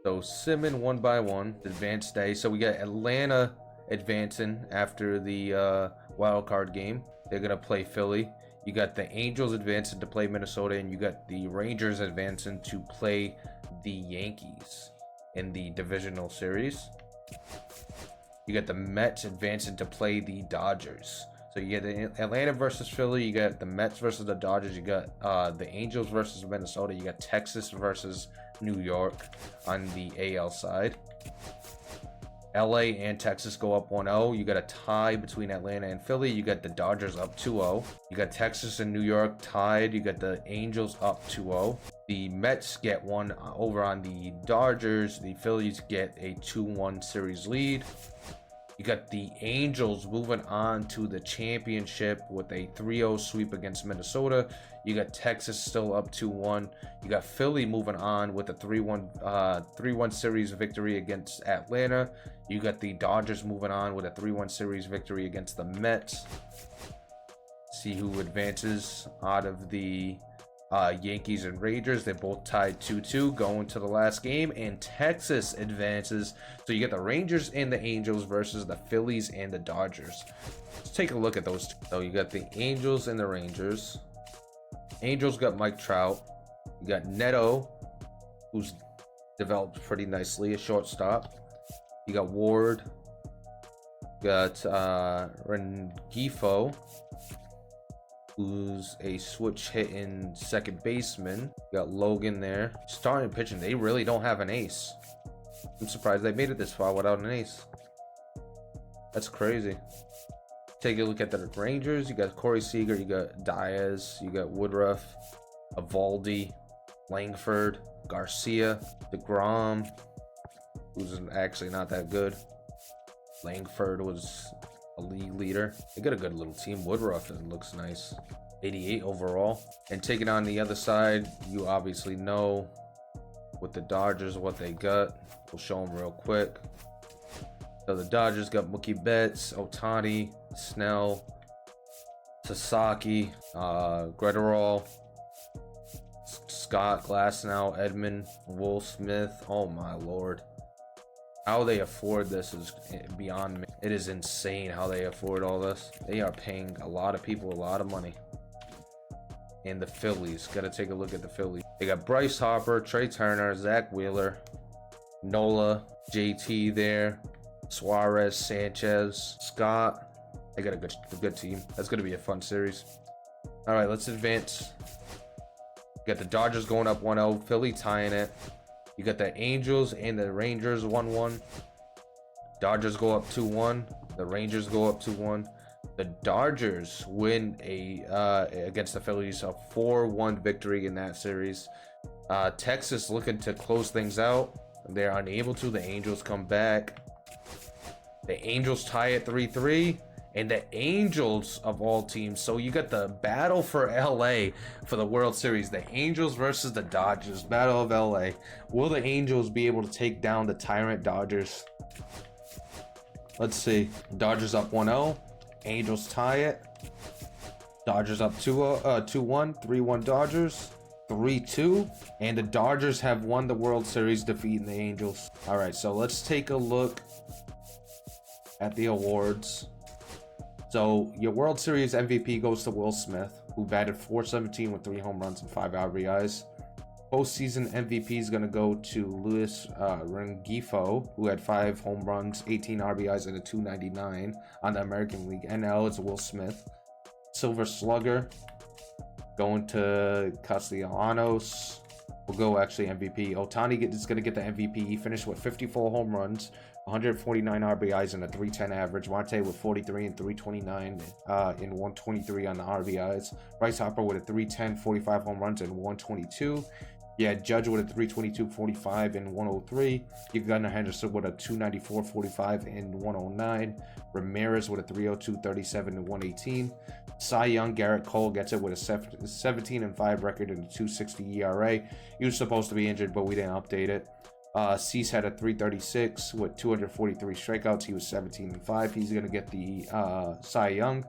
So Simmon 1-1 advanced day. So we got Atlanta advancing after the wild card game. They're gonna play Philly. You got the Angels advancing to play Minnesota, and you got the Rangers advancing to play the Yankees in the divisional series. You got the Mets advancing to play the Dodgers. So you get the Atlanta versus Philly, you got the Mets versus the Dodgers, you got the Angels versus Minnesota, you got Texas versus New York on the AL side. LA and Texas go up 1-0. You got a tie between Atlanta and Philly. You got the Dodgers up 2-0. You got Texas and New York tied. You got the Angels up 2-0. The Mets get one over on the Dodgers. The Phillies get a 2-1 series lead. You got the Angels moving on to the championship with a 3-0 sweep against Minnesota. You got Texas still up 2-1. You got Philly moving on with a 3-1 series victory against Atlanta. You got the Dodgers moving on with a 3-1 series victory against the Mets. See who advances out of the Yankees and Rangers. They're both tied 2-2 going to the last game, and Texas advances. So you get the Rangers and the Angels versus the Phillies and the Dodgers. Let's take a look at those two. So you got the Angels and the Rangers. Angels got Mike Trout. You got Neto, who's developed pretty nicely, a shortstop. You got Ward. You got Rengifo, who's a switch hitting second baseman. You got Logan there. Starting pitching, they really don't have an ace. I'm surprised they made it this far without an ace. That's crazy. Take a look at the Rangers. You got Corey Seager, you got Diaz, you got Woodruff, Evaldi, Langford, Garcia, DeGrom, who's actually not that good. Langford was a league leader. They got a good little team. Woodruff looks nice. 88 overall. And taking on the other side, you obviously know with the Dodgers what they got. We'll show them real quick. So the Dodgers got Mookie Betts, Ohtani, Snell, Sasaki, Gretterall, Scott, Glasnow, Edmund, Will Smith. Oh my lord. How they afford this is beyond me. It is insane how they afford all this. They are paying a lot of people a lot of money. And the Phillies, gotta take a look at the Phillies. They got Bryce Harper, Trey Turner, Zach Wheeler, Nola, JT there, Suarez, Sanchez, Scott. They got a good team. That's gonna be a fun series. All right, let's advance. You got the Dodgers going up 1-0, Philly tying it. You got the Angels and the Rangers 1-1. Dodgers go up 2-1. The Rangers go up 2-1. The Dodgers win against the Phillies, a 4-1 victory in that series. Texas looking to close things out. They're unable to. The Angels come back. The Angels tie at 3-3. And the Angels of all teams. So you got the battle for LA for the World Series. The Angels versus the Dodgers. Battle of LA. Will the Angels be able to take down the tyrant Dodgers? Let's see. Dodgers up 1-0. Angels tie it. Dodgers up 2-1. 3-1 Dodgers. 3-2. And the Dodgers have won the World Series, defeating the Angels. All right, so let's take a look at the awards. So your World Series MVP goes to Will Smith, who batted .417 with 3 home runs and 5 RBIs. Postseason MVP is going to go to Luis Rengifo, who had 5 home runs, 18 RBIs, and a .299 on the American League. NL is Will Smith. Silver Slugger going to Castellanos. We'll go actually MVP. Ohtani is going to get the MVP. He finished with 54 home runs, 149 RBIs, and a .310 average. Marte with 43 and 329 in 123 on the RBIs. Bryce Harper with a .310, 45 home runs, and 122. You had Judge with a .322, 45 and 103. You got Gunnar Henderson with a .294, 45 and 109. Ramirez with a .302, 37 and 118. Cy Young, Garrett Cole gets it with a 17 and 5 record and a .260 ERA. He was supposed to be injured, but we didn't update it. Cease had a .336 with 243 strikeouts. He was 17 and 5. He's gonna get the Cy Young.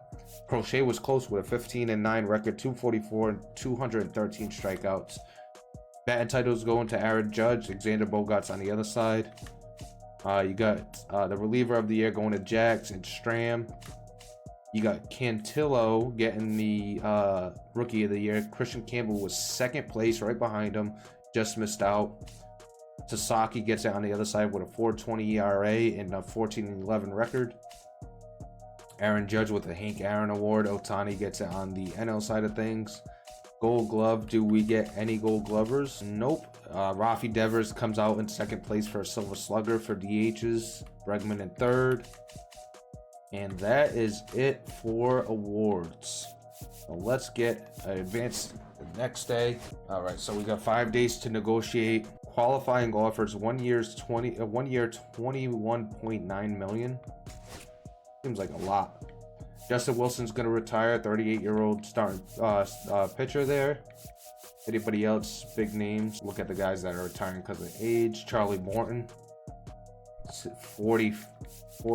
Crochet was close with a 15 and 9 record, 244 and 213 strikeouts. Batting titles going to Aaron Judge. Xander Bogaerts on the other side. You got the reliever of the year going to Jax and Stram. You got Cantillo getting the rookie of the year. Christian Campbell was second place, right behind him. Just missed out. Sasaki gets it on the other side with a 4.20 ERA and a 14-11 record. Aaron Judge with the Hank Aaron Award. Ohtani gets it on the NL side of things. Gold Glove. Do we get any Gold Glovers? Nope. Rafi Devers comes out in second place for a Silver Slugger for DHs. Bregman in third. And that is it for awards. So let's get advanced the next day. All right, so we got 5 days to negotiate. Qualifying offers. 1 year 21.9 million. Seems like a lot. Justin Wilson's gonna retire. 38-year-old starting pitcher there. Anybody else? Big names. Look at the guys that are retiring because of age. Charlie Morton, 40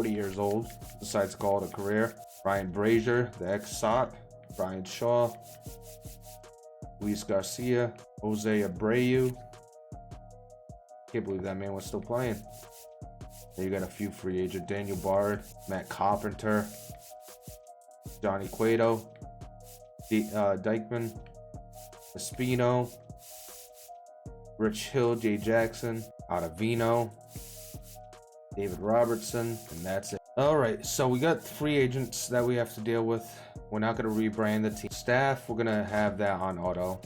years old. Decides to call it a career. Ryan Brazier, the ex-Sox. Brian Shaw. Luis Garcia. Jose Abreu. Can't believe that man was still playing. Then you got a few free agents. Daniel Bard, Matt Carpenter, Johnny Cueto, Dykeman, Espino, Rich Hill, Jay Jackson, Ottavino, David Robertson, and that's it. All right, so we got free agents that we have to deal with. We're not going to rebrand the team. Staff, we're going to have that on auto.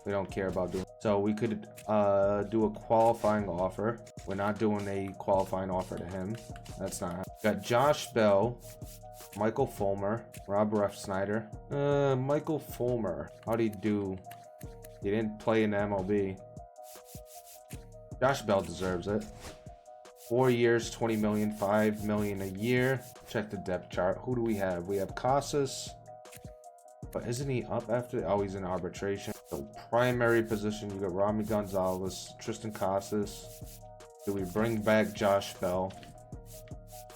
We don't care about doing. So we could do a qualifying offer. We're not doing a qualifying offer to him. That's not. Got Josh Bell, Michael Fulmer, Rob Refsnyder. Michael Fulmer. How'd he do? He didn't play in the MLB. Josh Bell deserves it. 4 years, 20 million, 5 million a year. Check the depth chart. Who do we have? We have Casas. But isn't he up after? Oh, he's in arbitration. So primary position, you got Rami Gonzalez, Tristan Casas. Do we bring back Josh Bell?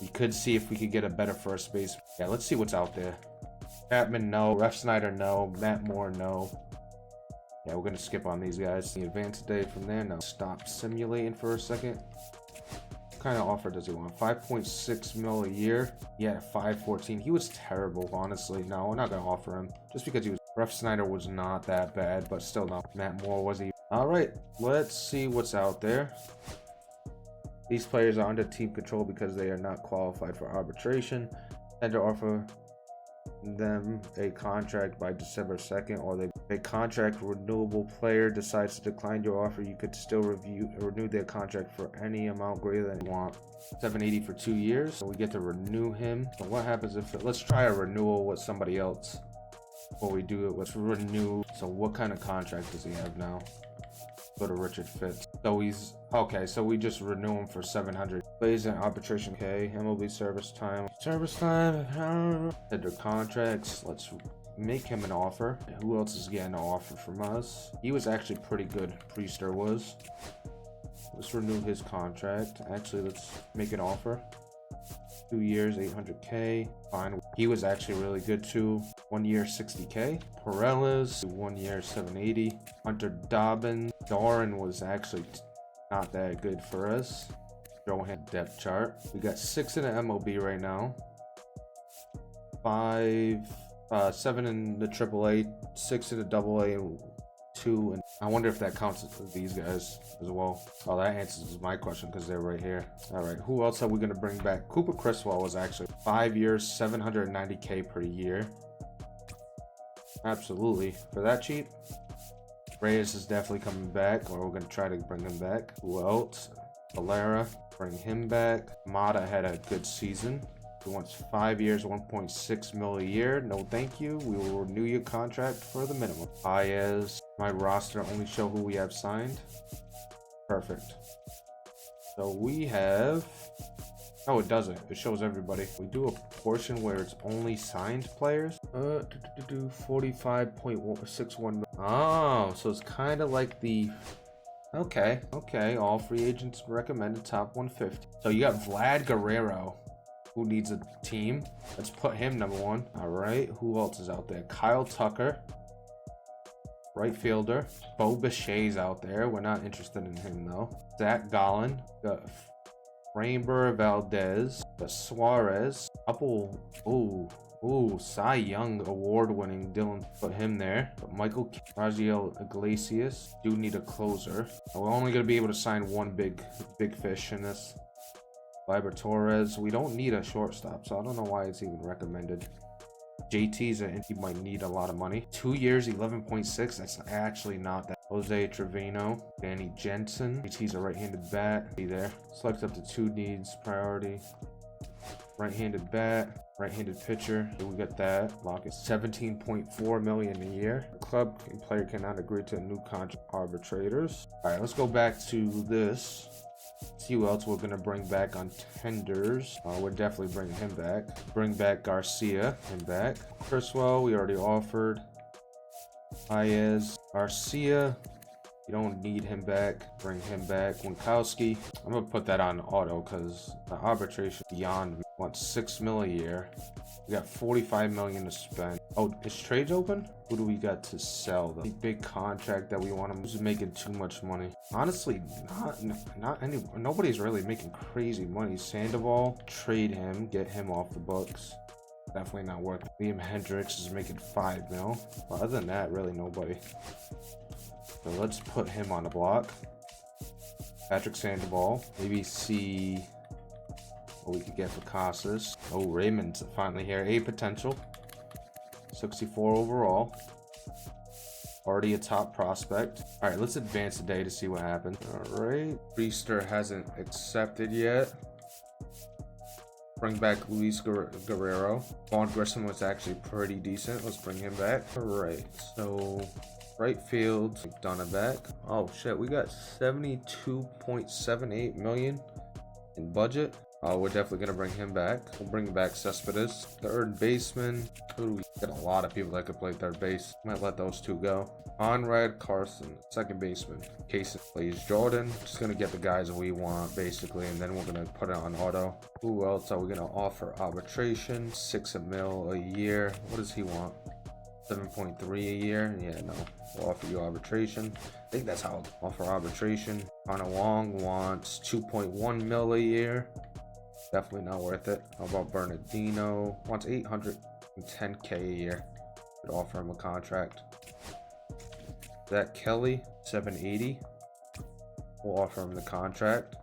We could see if we could get a better first base. Yeah, let's see what's out there. Chapman, no. Refsnyder, no. Matt Moore, no. Yeah, we're gonna skip on these guys. The advanced day from there, no. Stop simulating for a second. What kind of offer does he want? 5.6 mil a year. Yeah, 5.14. He was terrible, honestly. No, we're not gonna offer him just because he was. Refsnyder was not that bad, but still not. Matt Moore was he? All right, let's see what's out there. These players are under team control because they are not qualified for arbitration. Tender offer them a contract by December 2nd, or a contract renewable player decides to decline your offer, you could still renew their contract for any amount greater than you want. 780 for 2 years, so we get to renew him. So what happens if let's try a renewal with somebody else before we do it? Let's renew. So what kind of contract does he have now? Go to Richard Fitz. So he's okay, so we just renew him for 700. Plays in arbitration. Okay, MLB service time. Tender contracts. Let's make him an offer. Who else is getting an offer from us? He was actually pretty good. Priester was. Let's renew his contract. Actually, let's make an offer. 2 years, 800K. Fine. He was actually really good too. 1 year, 60K. Perellas, 1 year, 780. Hunter Dobbins. Doran was actually not that good for us. Johan depth chart. We got 6 in the MLB right now. 7 in the AAA, 6 in the AA, and 2. And I wonder if that counts for these guys as well. Oh, that answers my question because they're right here. All right, who else are we going to bring back? Cooper Criswell was actually 5 years, 790K per year. Absolutely. For that cheap. Reyes is definitely coming back, or we're going to try to bring him back. Who else? Valera, bring him back. Mata had a good season. He wants 5 years, 1.6 mil a year. No, thank you. We will renew your contract for the minimum. Baez, my roster only show who we have signed. Perfect. So we have. Oh, it doesn't. It shows everybody. We do a portion where it's only signed players. 45.61. Oh, so it's kind of like the. Okay. All free agents recommended top 150. So you got Vlad Guerrero, who needs a team. Let's put him number 1. All right. Who else is out there? Kyle Tucker, Right fielder. Bo Bichet's out there. We're not interested in him though. Zach Gallen. Got Framber Valdez. Got Suarez. Couple. Ooh, Cy Young award-winning Dylan. Put him there. But Michael Raziel Iglesias. Do need a closer. We're only gonna be able to sign one big fish in this. Gleyber Torres. We don't need a shortstop, so I don't know why it's even recommended. JT's and he might need a lot of money. 2 years, 11.6. That's actually not that. Jose Trevino, Danny Jensen. JT's a right-handed bat. Be there. Select up to 2 needs. Priority. Right-handed bat. Right-handed pitcher. So we got that. Lock is 17.4 million a year. Club and player cannot agree to a new contract. Arbitrators. All right, let's go back to this. See who else we're gonna bring back on tenders. We're definitely bringing him back. Bring back Garcia and back. Criswell, we already offered. Baez, Garcia. You don't need him back. Bring him back. Winkowski. I'm gonna put that on auto because the arbitration beyond me. Want 6 mil a year. We got 45 million to spend. Oh, is trades open? Who do we got to sell? The big contract that we want him. Who's making too much money? Honestly, not any. Nobody's really making crazy money. Sandoval, trade him, get him off the books. Definitely not worth it. Liam Hendricks is making 5 mil. Well, other than that, really nobody. So let's put him on the block. Patrick Sandoval. Maybe see what we could get for Casas. Oh, Raymond's finally here. A potential. 64 overall. Already a top prospect. All right, let's advance the day to see what happens. All right. Priester hasn't accepted yet. Bring back Luis Guerrero. Vaughn Grissom was actually pretty decent. Let's bring him back. All right, so right field, McDonough back. Oh shit, we got 72.78 million in budget. We're definitely gonna bring him back. We'll bring back Cespedes. Third baseman. Who do we got? A lot of people that could play third base. Might let those two go. Conrad Carson, second baseman. Casey plays Jordan. Just gonna get the guys that we want basically, and then we're gonna put it on auto. Who else are we gonna offer arbitration? 6 mil a year. What does he want? 7.3 a year. Yeah, no. We'll offer you arbitration. I think that's how I'll offer arbitration. Connor Wong wants 2.1 mil a year. Definitely not worth it. How about Bernardino? Wants 810K a year. Could offer him a contract. Zach Kelly, 780. We'll offer him the contract.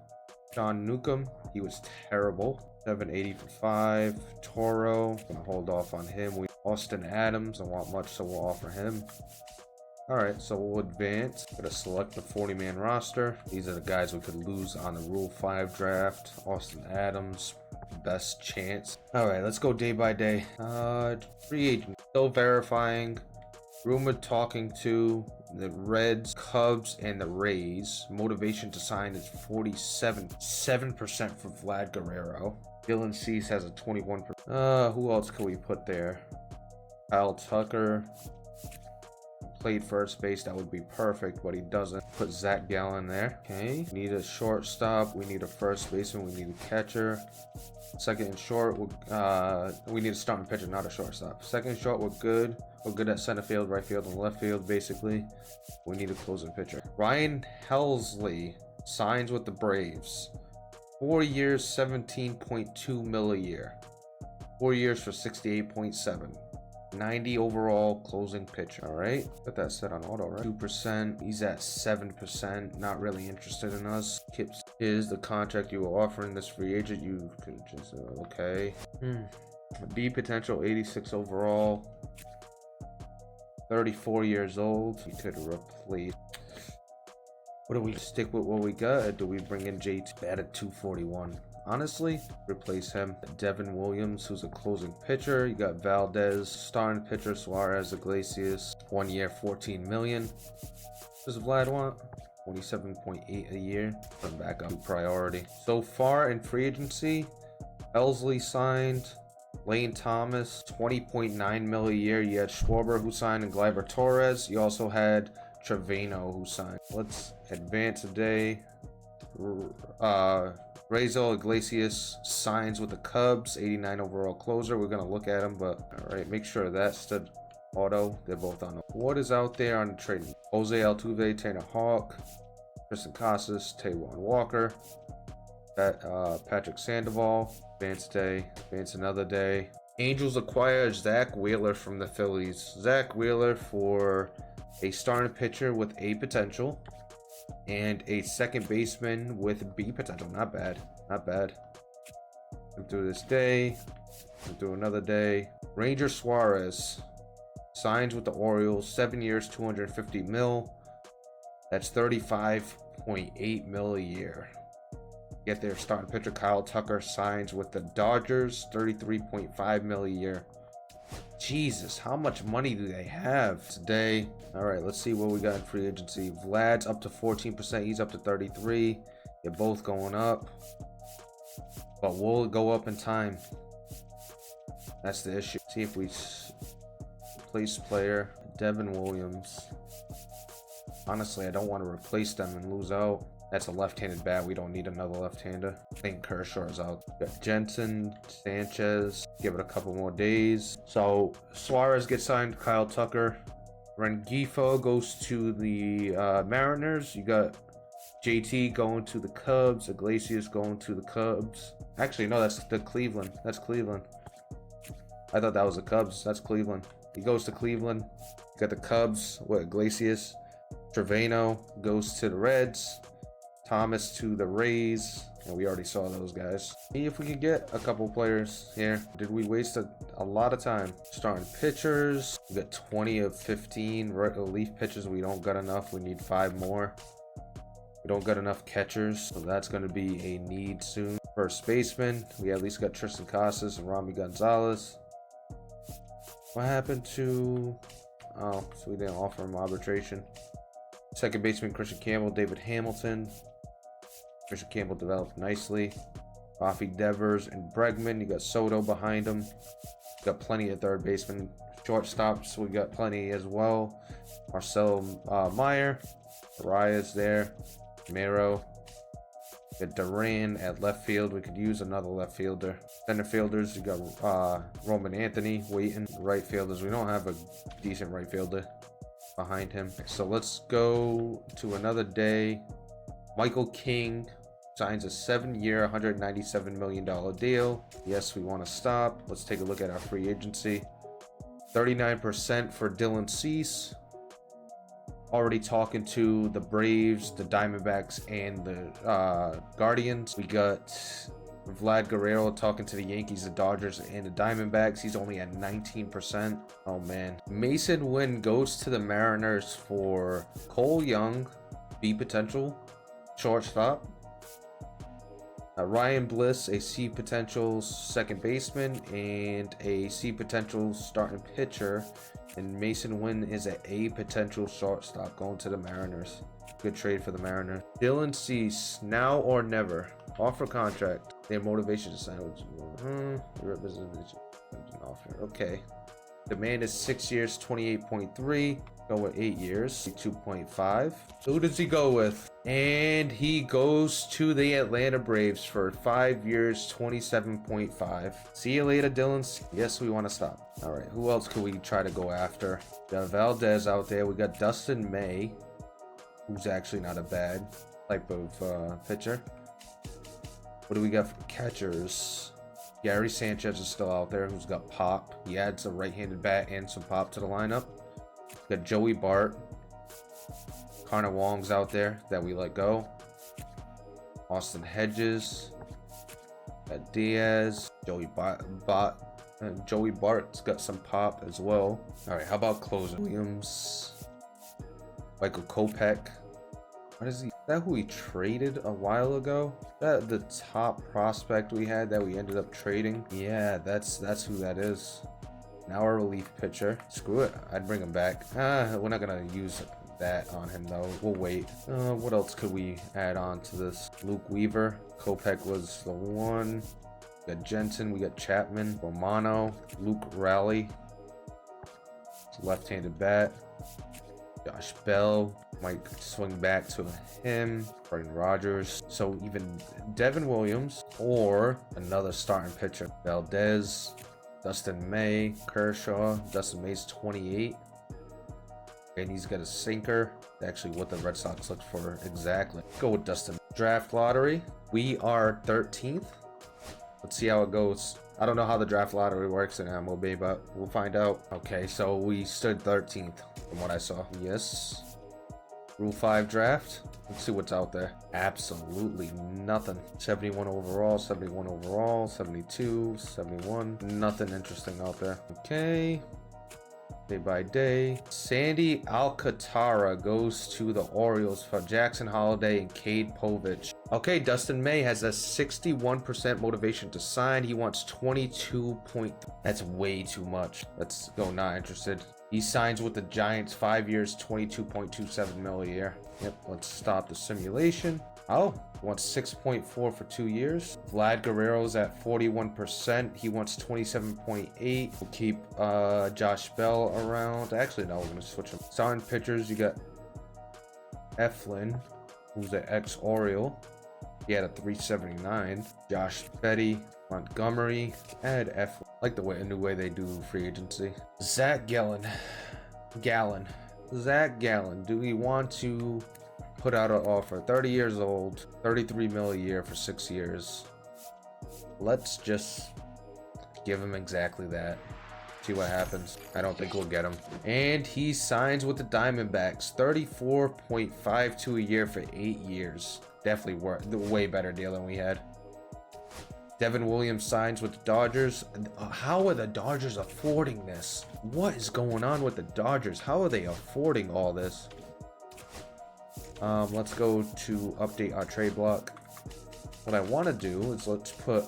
John Newcomb, he was terrible. 780 for 5. Toro, gonna hold off on him. Austin Adams, I want much, so we'll offer him. Alright, so we'll advance. Gonna select the 40-man roster. These are the guys we could lose on the Rule 5 draft. Austin Adams, best chance. Alright, let's go day by day. Free agent. Still verifying. Rumored talking to the Reds, Cubs, and the Rays. Motivation to sign is 47% for Vlad Guerrero. Dylan Cease has a 21%. Who else could we put there? Kyle Tucker. Played first base, that would be perfect, but he doesn't. Put Zach Gallen there. Okay, need a shortstop, we need a first baseman, we need a catcher. Second and short, we need a starting pitcher, not a shortstop. Second and short, we're good. We're good at center field, right field, and left field, basically. We need a closing pitcher. Ryan Helsley signs with the Braves. 4 years, 17.2 mil a year. 4 years for 68.7. 90 overall closing pitch. All right, put that set on auto, right? 2%. He's at 7%. Not really interested in us. Kips is the contract you were offering this free agent. You could just okay. B potential, 86 overall. 34 years old. We could replace. What do we stick with? What we got? Or do we bring in JT at 241? Honestly, replace him. Devin Williams, who's a closing pitcher. You got Valdez, starting pitcher. Suarez, Iglesias. 1 year, 14 million. Does Vlad want? 27.8 a year. From back up priority. So far in free agency, Elsley signed. Lane Thomas, 20.9 mil a year. You had Schwarber, who signed, and Gleyber Torres. You also had Trevino, who signed. Let's advance today. Razel Iglesias signs with the Cubs, 89 overall closer. We're gonna look at him, but all right, make sure that's Auto, they're both on. What is out there on the trading? Jose Altuve, Tanner Hawk, Tristan Casas, Taijuan Walker, Patrick Sandoval, Vance Day, Vance another day. Angels acquire Zach Wheeler from the Phillies. Zach Wheeler for a starting pitcher with A potential and a second baseman with B potential. Not bad. Not bad. I'm through this day. I'm through another day. Ranger Suarez signs with the Orioles. 7 years, 250 mil. That's 35.8 mil a year. Get their starting pitcher Kyle Tucker signs with the Dodgers. 33.5 mil a year. Jesus, how much money do they have today? All right, let's see what we got in free agency. Vlad's up to 14%. He's up to 33. They're both going up. But will it go up in time? That's the issue. See if we replace player. Devin Williams. Honestly, I don't want to replace them and lose out. That's a left-handed bat. We don't need another left-hander. I think Kershaw is out. Got Jensen, Sanchez. Give it a couple more days. So Suarez gets signed. Kyle Tucker. Rengifo goes to the Mariners. You got JT going to the Cubs. Iglesias going to the Cubs. Actually, no, that's the Cleveland. That's Cleveland. I thought that was the Cubs. That's Cleveland. He goes to Cleveland. You got the Cubs with Iglesias. Trevino goes to the Reds. Thomas to the Rays. And we already saw those guys. See if we can get a couple players here. Did we waste a lot of time? Starting pitchers. We got 20 of 15 relief pitchers. We don't got enough. We need 5 more. We don't got enough catchers. So that's going to be a need soon. First baseman. We at least got Tristan Casas and Rami Gonzalez. What happened to... Oh, so we didn't offer him arbitration. Second baseman, Christian Campbell, David Hamilton. Christian Campbell developed nicely. Rafi Devers and Bregman. You got Soto behind him. You got plenty of third baseman. Shortstops, we got plenty as well. Marcel Meyer. Arias there. Mero. Got Duran at left field. We could use another left fielder. Center fielders, you got Roman Anthony waiting. Right fielders, we don't have a decent right fielder behind him. So let's go to another day. Michael King signs a 7-year, $197 million deal. Yes, we want to stop. Let's take a look at our free agency. 39% for Dylan Cease. Already talking to the Braves, the Diamondbacks, and the Guardians. We got Vlad Guerrero talking to the Yankees, the Dodgers, and the Diamondbacks. He's only at 19%. Oh, man. Mason Wynn goes to the Mariners for Cole Young, B potential, shortstop. Ryan Bliss, a C potential second baseman, and a C potential starting pitcher. And Mason Wynn is an A potential shortstop going to the Mariners. Good trade for the Mariners. Dylan Cease, now or never. Offer contract. Their motivation to sign with representation offer. Okay. Demand is 6 years, 28.3. Go with 8 years, 2.5. So who does he go with? And he goes to the Atlanta Braves for 5 years, 27.5. See you later, Dylan. Yes, we want to stop. All right, who else could we try to go after? We got Valdez out there. We got Dustin May, who's actually not a bad type of pitcher. What do we got for catchers? Gary Sanchez is still out there, who's got pop. He adds a right-handed bat and some pop to the lineup. We got Joey Bart. Connor Wong's out there that we let go. Austin Hedges. Got Diaz. Joey Bart's got some pop as well. All right, how about closer? Williams. Michael Kopech. What is he? Is that who we traded a while ago? That the top prospect we had that we ended up trading? Yeah, that's who that is. Now our relief pitcher. Screw it. I'd bring him back. We're not gonna use that on him though. We'll wait. What else could we add on to this? Luke Weaver. Kopech was the one. We got Jensen. We got Chapman. Romano. Luke Raleigh. Left-handed bat. Josh Bell. Might swing back to him. Brendan Rodgers. So even Devin Williams or another starting pitcher. Valdez. Dustin May, Kershaw. Dustin May's 28. And he's got a sinker. Actually, what the Red Sox look for exactly. Go with Dustin. Draft lottery. We are 13th. Let's see how it goes. I don't know how the draft lottery works in MLB, but we'll find out. Okay, so we stood 13th from what I saw. Yes. Rule 5 draft. Let's see what's out there. Absolutely nothing. 71 overall, 71 overall, 72, 71. Nothing interesting out there. Okay. Day by day. Sandy Alcantara goes to the Orioles for Jackson Holiday and Cade Povich. Okay, Dustin May has a 61% motivation to sign. He wants 22 point. That's way too much. Let's go, not interested. He signs with the Giants 5 years, 22.27 mil a year. Yep, let's stop the simulation. Oh, wants 6.4 for 2 years. Vlad Guerrero's at 41%. He wants 27.8. We'll keep Josh Bell around. Actually, no, we're gonna switch him. Starting pitchers, you got Eflin, who's an ex-Oriole. He had a 379. Josh Betty, Montgomery, add Eflin. Like the new way they do free agency. Zach Gallen. Zach Gallen. Do we want to put out an offer? 30 years old, 33 mil a year for 6 years. Let's just give him exactly that. See what happens. I don't think we'll get him. And he signs with the Diamondbacks, 34.52 a year for 8 years. Definitely worth the way better deal than we had. Devin Williams signs with the Dodgers. How are the Dodgers affording this? What is going on with the Dodgers? How are they affording all this? Let's go to update our trade block. What I want to do is let's put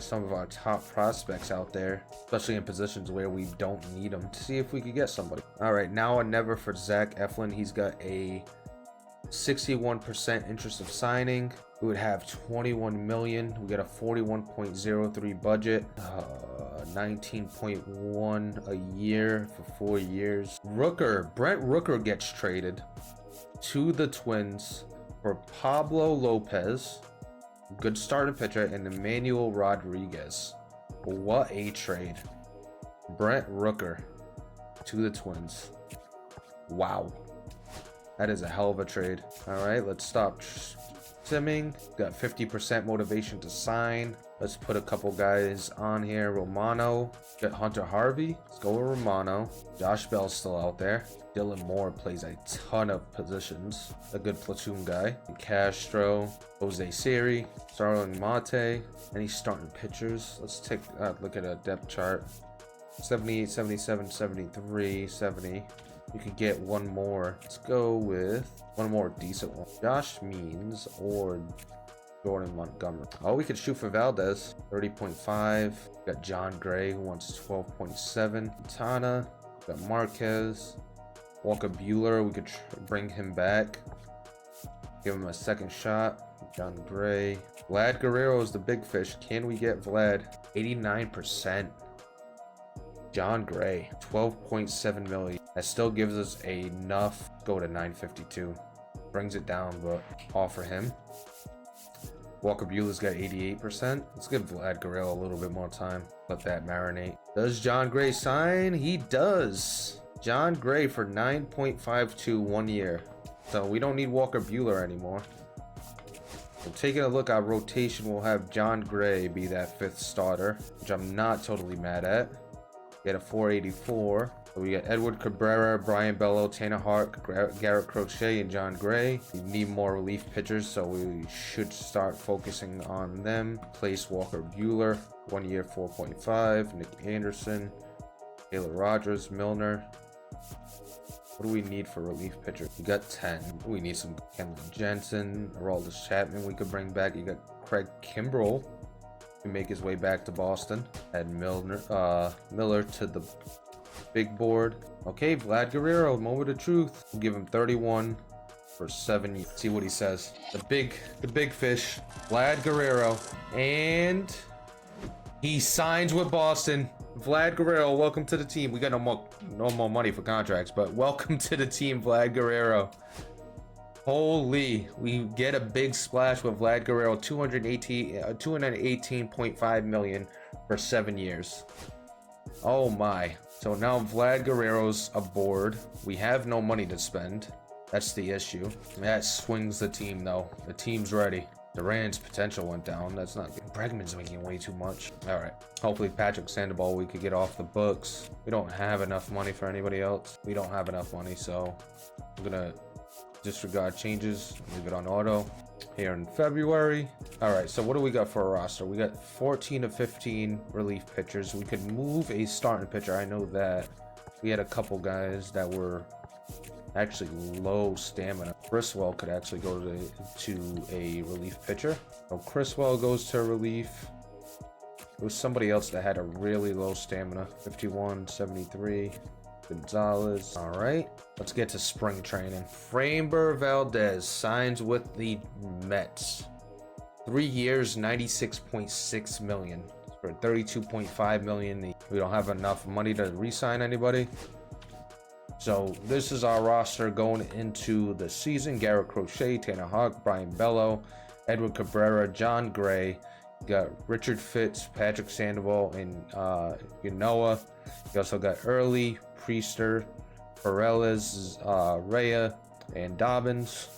some of our top prospects out there, especially in positions where we don't need them, to see if we could get somebody. All right, now or never for Zach Eflin. He's got a 61% interest of signing. We would have 21 million. We got a 41.03 budget, 19.1 a year for 4 years. Brent Rooker gets traded to the Twins for Pablo Lopez, good starting pitcher, and Emmanuel Rodriguez. What a trade. Brent Rooker to the Twins. Wow. That is a hell of a trade. All right, let's stop simming. Got 50% motivation to sign. Let's put a couple guys on here. Romano. Got Hunter Harvey. Let's go with Romano. Josh Bell's still out there. Dylan Moore plays a ton of positions. A good platoon guy. Castro. Jose Siri. Starling Mate. Any starting pitchers? Let's take a look at a depth chart. 78, 77, 73, 70. You could get one more. Let's go with one more decent one. Josh Means or Jordan Montgomery. Oh, we could shoot for Valdez. 30.5. Got John Gray, who wants 12.7. Tana. Got Marquez. Walker Buehler. We could bring him back. Give him a second shot. John Gray. Vlad Guerrero is the big fish. Can we get Vlad? 89%. John Gray, 12.7 million. That still gives us enough. Go to 952. Brings it down, but offer him. Walker Buehler's got 88%. Let's give Vlad Guerrero a little bit more time. Let that marinate. Does John Gray sign? He does. John Gray for 9.52 1 year. So we don't need Walker Buehler anymore. So taking a look at rotation, we'll have John Gray be that 5th starter, which I'm not totally mad at. Get a 484. So we got Edward Cabrera, Brian Bello, Tanner Hart, Garrett Crochet, and John Gray. We need more relief pitchers, so we should start focusing on them. Place Walker Buehler, 1 year, 4.5. Nick Anderson, Taylor Rogers, Milner. What do we need for relief pitcher? We got 10. We need some Kenley Jensen, Aroldis Chapman we could bring back. You got Craig Kimbrell. Can make his way back to Boston. Add Miller to the big board. Okay, Vlad Guerrero, moment of truth. We'll give him 31 for 7 years. See what he says. The big fish, Vlad Guerrero, and he signs with Boston. Vlad Guerrero, welcome to the team. We got no more money for contracts, but welcome to the team, Vlad Guerrero. Holy, we get a big splash with Vlad Guerrero, 218.5 million for 7 years. Oh my. So now Vlad Guerrero's aboard. We have no money to spend. That's the issue. That swings the team though. The team's ready. Duran's potential went down. That's not good. Bregman's making way too much. All right. Hopefully Patrick Sandoval we could get off the books. We don't have enough money for anybody else. We don't have enough money, so I'm gonna disregard changes. Leave it on auto here in February. All right. So what do we got for a roster? We got 14 of 15 relief pitchers. We could move a starting pitcher. I know that we had a couple guys that were actually low stamina. Criswell could actually go to a relief pitcher. So Criswell goes to relief. It was somebody else that had a really low stamina. 51, 73. Gonzalez. All right, let's get to spring training. Framber Valdez signs with the Mets. 3 years, 96.6 million for 32.5 million. We don't have enough money to re-sign anybody. So this is our roster going into the season. Garrett Crochet, Tanner Houck, Brian Bello, Edward Cabrera, John Gray. You got Richard Fitz, Patrick Sandoval, and Yanoa. You also got Early, Priester, Perez, Rhea, and Dobbins.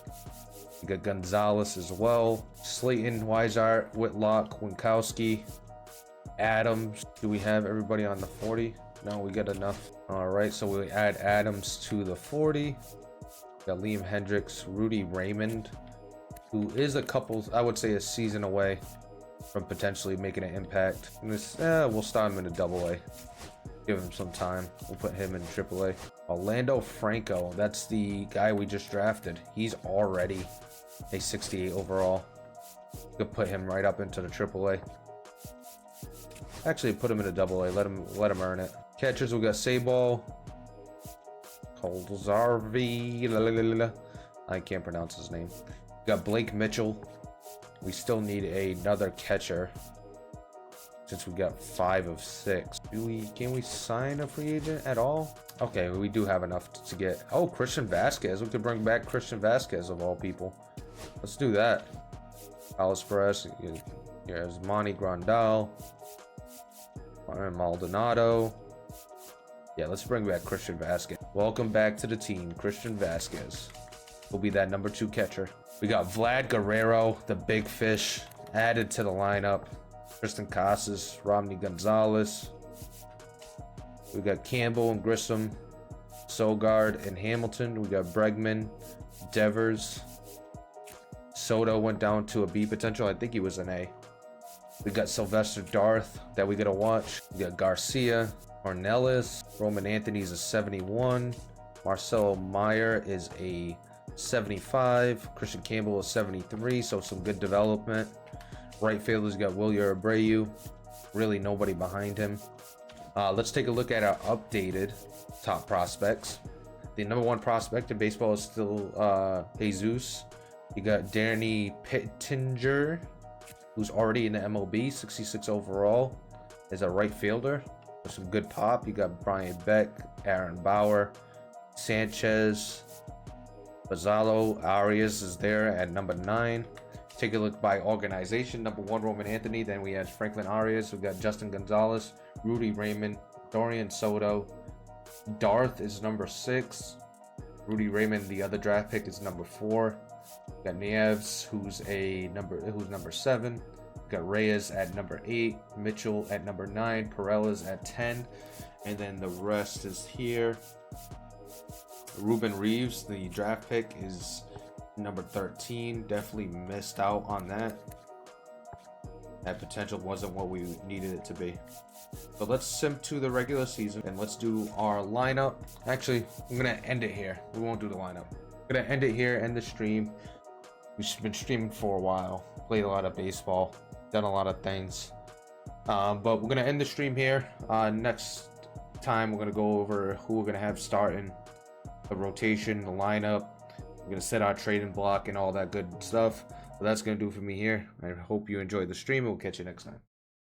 You got Gonzalez as well. Slayton, Weishart, Whitlock, Winkowski, Adams. Do we have everybody on the 40? No, we got enough. All right, so we add Adams to the 40. Got Liam Hendricks, Rudy Raymond, who is a couple, I would say a season away from potentially making an impact. And this, we'll start him in a AA. Give him some time. We'll put him in AAA. Orlando Franco, that's the guy we just drafted. He's already a 68 overall. You could put him right up into the AAA. Actually, put him in a AA. Let him earn it. Catchers, we got Sabal, Kolzarvi. I can't pronounce his name. We got Blake Mitchell. We still need another catcher since we got 5 of 6. Can we sign a free agent at all? Okay, we do have enough to get. Oh, Christian Vasquez. We could bring back Christian Vasquez of all people. Let's do that. Alice Perez. Here's Monty Grandal. Maldonado. Yeah, let's bring back Christian Vasquez. Welcome back to the team, Christian Vasquez. Will be that number 2 catcher. We got Vlad Guerrero, the big fish, added to the lineup. Tristan Casas, Romney Gonzalez. We got Campbell and Grissom, Sogard and Hamilton. We got Bregman, Devers. Soto went down to a B potential. I think he was an A. We got Sylvester Darth that we gotta watch. We got Garcia, Ornelas, Roman Anthony's a 71. Marcelo Meyer is a 75. Christian Campbell is 73, so some good development. Right fielders got Wilyer Abreu. Really nobody behind him. Let's take a look at our updated top prospects. The number 1 prospect in baseball is still Jesus. You got Danny Pittenger, who's already in the MLB, 66 overall, is a right fielder. There's some good pop. You got Brian Beck, Aaron Bauer, Sanchez, Bazzalo, Arias is there at number 9. Take a look by organization. Number 1, Roman Anthony. Then we have Franklin Arias. We got Justin Gonzalez, Rudy Raymond, Dorian Soto. Darth is number 6. Rudy Raymond, the other draft pick, is number 4. We got Nieves, who's number 7. We got Reyes at number 8. Mitchell at number 9. Perez at 10. And then the rest is here. Ruben Reeves, the draft pick, is number 13. Definitely missed out on that. That potential wasn't what we needed it to be. So let's sim to the regular season and let's do our lineup. Actually, I'm gonna end it here. We won't do the lineup. I'm gonna end it here, end the stream. We've been streaming for a while, played a lot of baseball, done a lot of things. But we're gonna end the stream here. Next time we're gonna go over who we're gonna have starting, the rotation, the lineup. We're gonna set our trading block and all that good stuff. So that's gonna do it for me here. I hope you enjoyed the stream. We'll catch you next time.